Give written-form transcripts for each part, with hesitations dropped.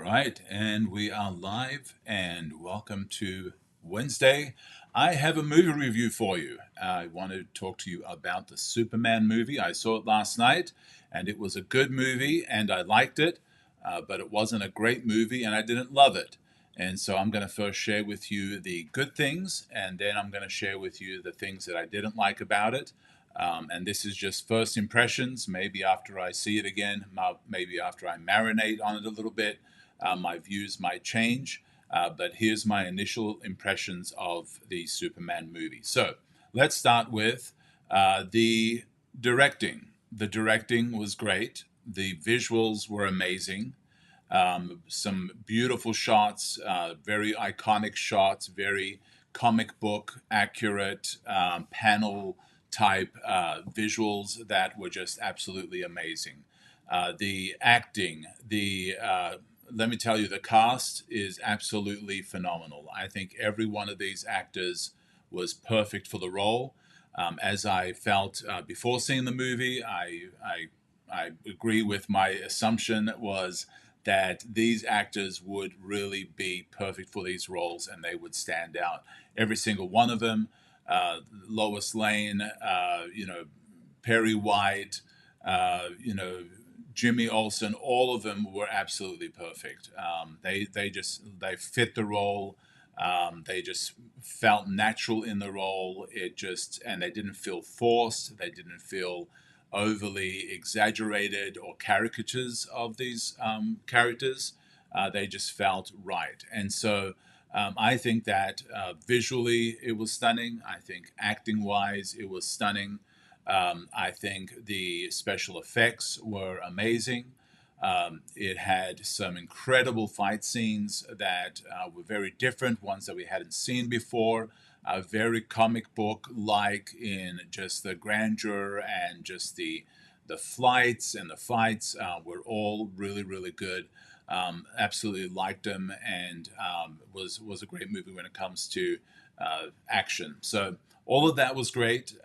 right, and we are live, and welcome to Wednesday. I have a movie review for you. I want to talk to you about the Superman movie. I saw it last night, and it was a good movie, and I liked it, but it wasn't a great movie, and I didn't love it. And so I'm going to first share with you the good things, and then I'm going to share with you the things that I didn't like about it. And this is just first impressions. Maybe after I see it again, maybe after I marinate on it a little bit, my views might change, but here's my initial impressions of the Superman movie. So let's start with the directing. The directing was great. The visuals were amazing. Some beautiful shots, very iconic shots, very comic book accurate panel type visuals that were just absolutely amazing. The acting, the let me tell you, the cast is absolutely phenomenal. I think every one of these actors was perfect for the role. As I felt before seeing the movie, I agree with my assumption was that these actors would really be perfect for these roles and they would stand out. Every single one of them, Lois Lane, Perry White, Jimmy Olsen, all of them were absolutely perfect. They fit the role. They just felt natural in the role. And they didn't feel forced. They didn't feel overly exaggerated or caricatures of these characters. They just felt right. And so I think that visually it was stunning. I think acting wise it was stunning. I think the special effects were amazing. It had some incredible fight scenes that were very different, ones that we hadn't seen before. Very comic book like in just the grandeur and just the flights and the fights were all really really good. Absolutely liked them, and was a great movie when it comes to action. So all of that was great.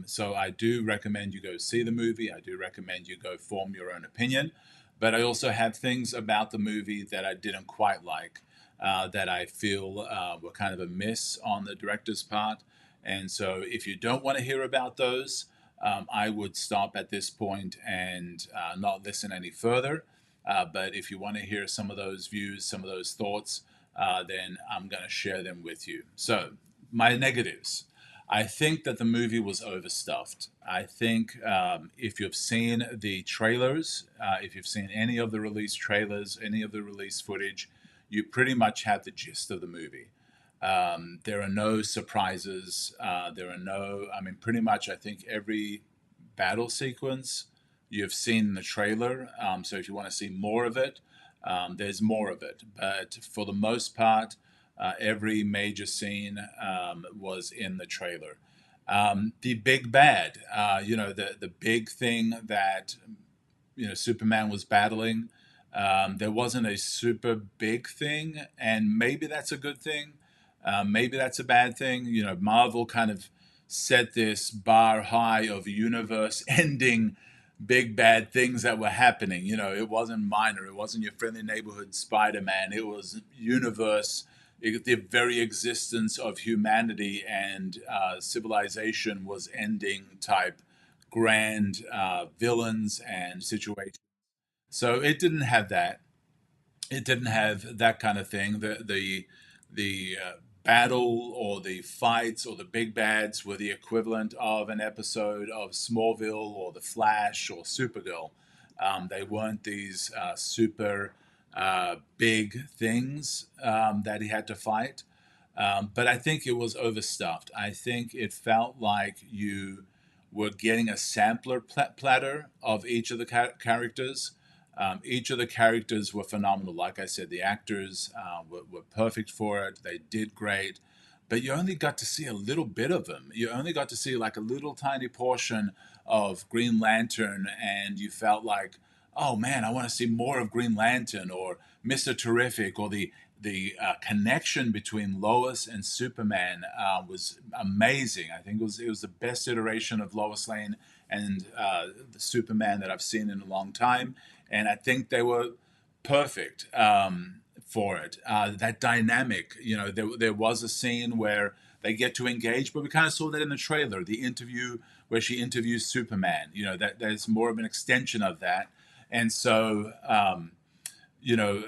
So I do recommend you go see the movie. I do recommend you go form your own opinion. But I also have things about the movie that I didn't quite like, that I feel were kind of a miss on the director's part. And so if you don't want to hear about those, I would stop at this point and not listen any further. But if you want to hear some of those views, some of those thoughts, then I'm going to share them with you. So, my negatives. I think that the movie was overstuffed. I think if you've seen the trailers, if you've seen any of the release trailers, any of the release footage, you pretty much have the gist of the movie. There are no surprises. I mean, pretty much, I think every battle sequence you've seen in the trailer. So if you want to see more of it, there's more of it. But for the most part, every major scene was in the trailer. The big bad, the big thing that Superman was battling. There wasn't a super big thing, and maybe that's a good thing. Maybe that's a bad thing. Marvel kind of set this bar high of universe-ending big bad things that were happening. It wasn't minor. It wasn't your friendly neighborhood Spider-Man. It was universe. The very existence of humanity and civilization was ending type grand villains and situations. So it didn't have that. It didn't have that kind of thing. The battle or the fights or the big bads were the equivalent of an episode of Smallville or The Flash or Supergirl. They weren't these super big things that he had to fight. But I think it was overstuffed. I think it felt like you were getting a sampler platter of each of the characters. Each of the characters were phenomenal. Like I said, the actors were perfect for it. They did great. But you only got to see a little bit of them. You only got to see like a little tiny portion of Green Lantern, and you felt like, oh man, I want to see more of Green Lantern or Mr. Terrific, or the connection between Lois and Superman was amazing. I think it was the best iteration of Lois Lane and the Superman that I've seen in a long time, and I think they were perfect for it. That dynamic, there was a scene where they get to engage, but we kind of saw that in the trailer, the interview where she interviews Superman. That there's more of an extension of that, and so you know,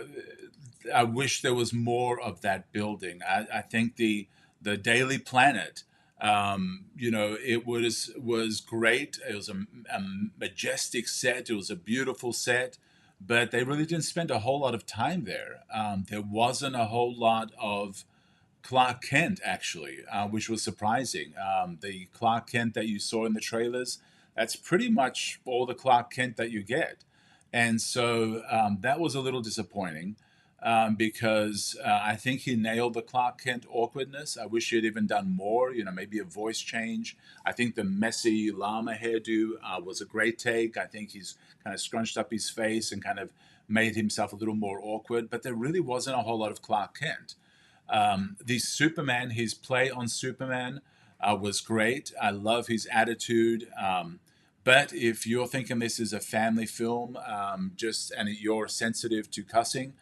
I wish there was more of that building. I think the Daily Planet, it was great. It was a majestic set. It was a beautiful set, but they really didn't spend a whole lot of time there. There wasn't a whole lot of Clark Kent actually, which was surprising. The Clark Kent that you saw in the trailers, that's pretty much all the Clark Kent that you get. And so that was a little disappointing because I think he nailed the Clark Kent awkwardness. I wish he had even done more, maybe a voice change. I think the messy llama hairdo was a great take. I think he's kind of scrunched up his face and kind of made himself a little more awkward, but there really wasn't a whole lot of Clark Kent. The Superman, his play on Superman was great. I love his attitude. But if you're thinking this is a family film, and you're sensitive to cussing,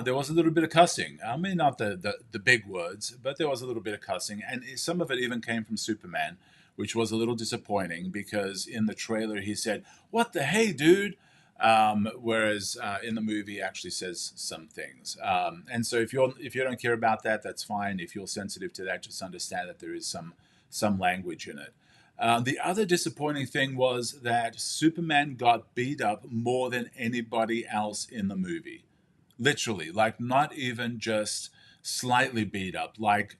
there was a little bit of cussing. I mean, not the big words, but there was a little bit of cussing. And some of it even came from Superman, which was a little disappointing because in the trailer he said, "What the hey, dude?" Whereas in the movie he actually says some things. And so if you don't care about that, that's fine. If you're sensitive to that, just understand that there is some language in it. The other disappointing thing was that Superman got beat up more than anybody else in the movie. Literally, like not even just slightly beat up, like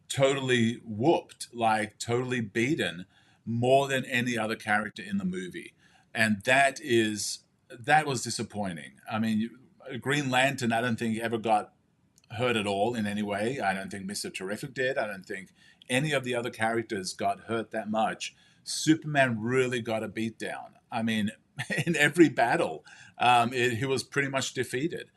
totally whooped, like totally beaten more than any other character in the movie. And that was disappointing. I mean, Green Lantern, I don't think ever got hurt at all in any way. I don't think Mr. Terrific did. I don't think any of the other characters got hurt that much. Superman really got a beat down. I mean, in every battle, he was pretty much defeated.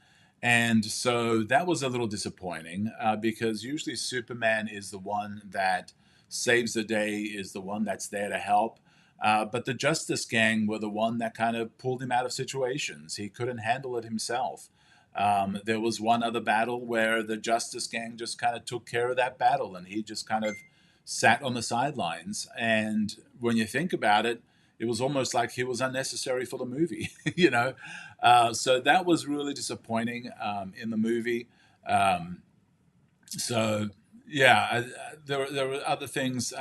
And so that was a little disappointing because usually Superman is the one that saves the day, is the one that's there to help. But the Justice Gang were the one that kind of pulled him out of situations. He couldn't handle it himself. There was one other battle where the Justice Gang just kind of took care of that battle and he just kind of sat on the sidelines. And when you think about it, it was almost like he was unnecessary for the movie, So that was really disappointing in the movie. So, yeah, there were other things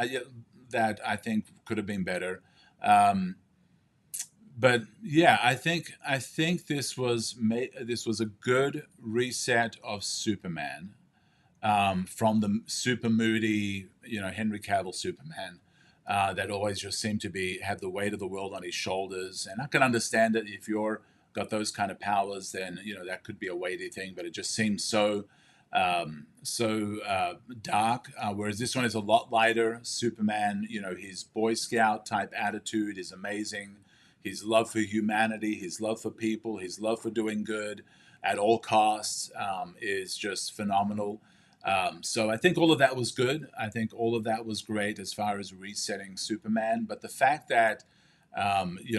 that I think could have been better. But yeah, I think this was a good reset of Superman from the super moody, Henry Cavill Superman that always just seemed to have the weight of the world on his shoulders. And I can understand it if you're got those kind of powers, then that could be a weighty thing. But it just seems so dark. Whereas this one is a lot lighter. Superman, his Boy Scout type attitude is amazing. His love for humanity, his love for people, his love for doing good at all costs is just phenomenal. So I think all of that was good. I think all of that was great as far as resetting Superman. But the fact that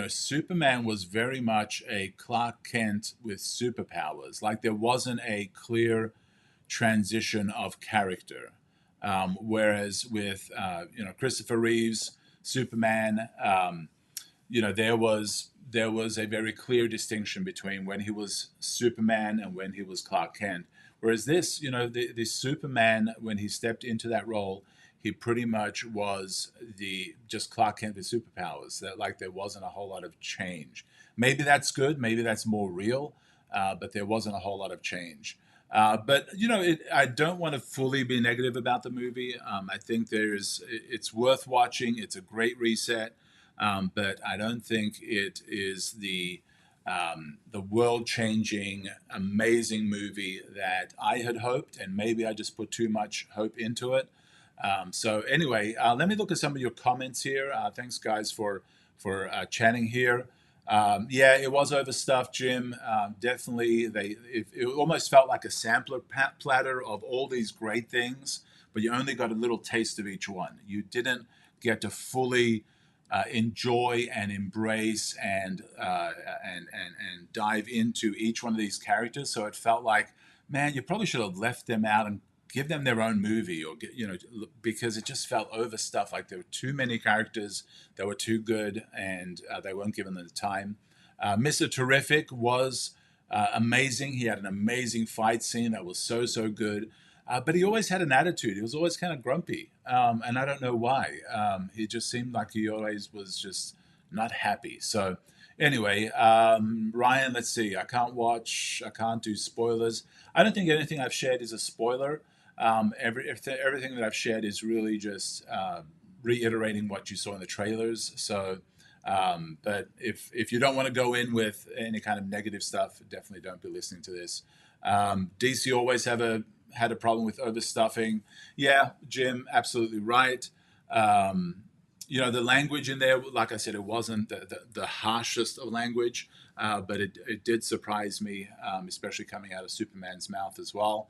Superman was very much a Clark Kent with superpowers. Like there wasn't a clear transition of character. Whereas with Christopher Reeve's Superman, there was a very clear distinction between when he was Superman and when he was Clark Kent. Whereas this, the Superman, when he stepped into that role, he pretty much was just Clark Kent with superpowers. That like there wasn't a whole lot of change. Maybe that's good. Maybe that's more real. But there wasn't a whole lot of change. But I don't want to fully be negative about the movie. I think it's worth watching. It's a great reset. But I don't think it is the world-changing, amazing movie that I had hoped, and maybe I just put too much hope into it. So anyway, let me look at some of your comments here. Thanks, guys, for chatting here. Yeah, it was overstuffed, Jim. Definitely, it almost felt like a sampler platter of all these great things, but you only got a little taste of each one. You didn't get to fully enjoy and embrace and dive into each one of these characters. So it felt like, man, you probably should have left them out and give them their own movie, or because it just felt overstuffed. Like there were too many characters that were too good, and they weren't given the time. Mr. Terrific was amazing. He had an amazing fight scene that was so good. But he always had an attitude. He was always kind of grumpy, and I don't know why. He just seemed like he always was just not happy. So anyway, Ryan, let's see. I can't do spoilers. I don't think anything I've shared is a spoiler. Everything that I've shared is really just reiterating what you saw in the trailers. So, but if you don't want to go in with any kind of negative stuff, definitely don't be listening to this. DC always had a problem with overstuffing. Yeah, Jim, absolutely right. The language in there, like I said, it wasn't the harshest of language, but it did surprise me, especially coming out of Superman's mouth as well.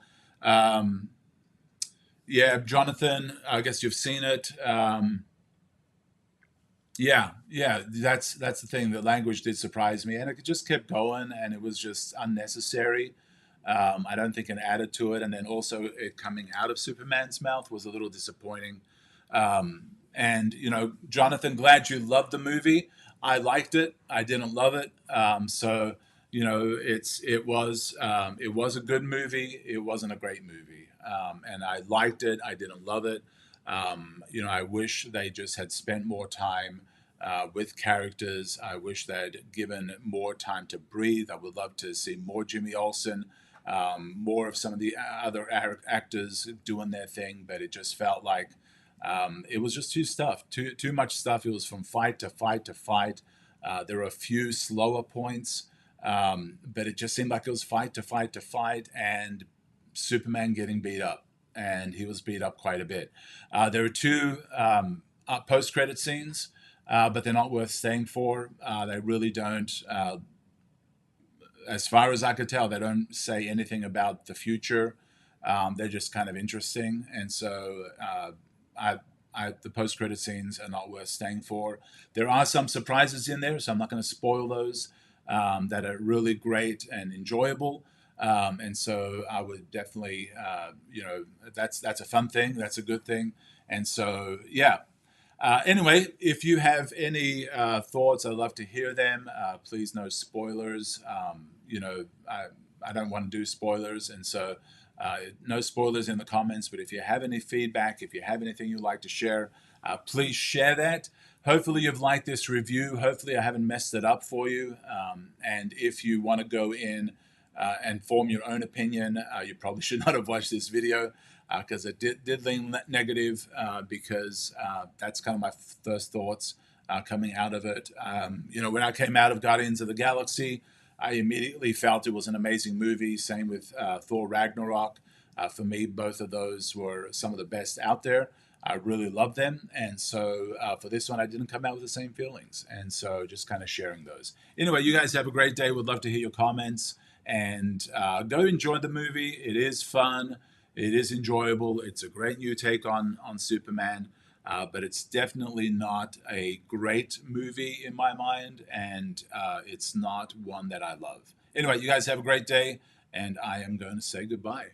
Yeah, Jonathan, I guess you've seen it. Yeah, that's the thing. The language did surprise me, and it just kept going, and it was just unnecessary. I don't think it added to it, and then also it coming out of Superman's mouth was a little disappointing. And Jonathan, glad you loved the movie. I liked it. I didn't love it. So it was a good movie. It wasn't a great movie, and I liked it. I didn't love it. I wish they just had spent more time with characters. I wish they'd given more time to breathe. I would love to see more Jimmy Olsen, more of some of the other actors doing their thing, but it just felt like it was just too much stuff. It was from fight to fight to fight. There were a few slower points, but it just seemed like it was fight to fight to fight, and Superman getting beat up, and he was beat up quite a bit. There were two post-credit scenes, but they're not worth staying for. They really don't. As far as I could tell, they don't say anything about the future. They're just kind of interesting, and so the post-credit scenes are not worth staying for. There are some surprises in there, so I'm not going to spoil those. That are really great and enjoyable. And so I would definitely, that's a fun thing. That's a good thing. And so, yeah. Anyway, if you have any thoughts, I'd love to hear them. Please, no spoilers. I don't want to do spoilers, and so no spoilers in the comments. But if you have any feedback, if you have anything you'd like to share, please share that. Hopefully you've liked this review. Hopefully I haven't messed it up for you. And if you want to go in and form your own opinion, you probably should not have watched this video because it did lean negative because that's kind of my first thoughts coming out of it. When I came out of Guardians of the Galaxy, I immediately felt it was an amazing movie. Same with Thor Ragnarok. For me, both of those were some of the best out there. I really loved them. And so for this one, I didn't come out with the same feelings. And so just kind of sharing those. Anyway, you guys have a great day. Would love to hear your comments. And go enjoy the movie. It is fun. It is enjoyable. It's a great new take on Superman. But it's definitely not a great movie in my mind. And it's not one that I love. Anyway, you guys have a great day. And I am going to say goodbye.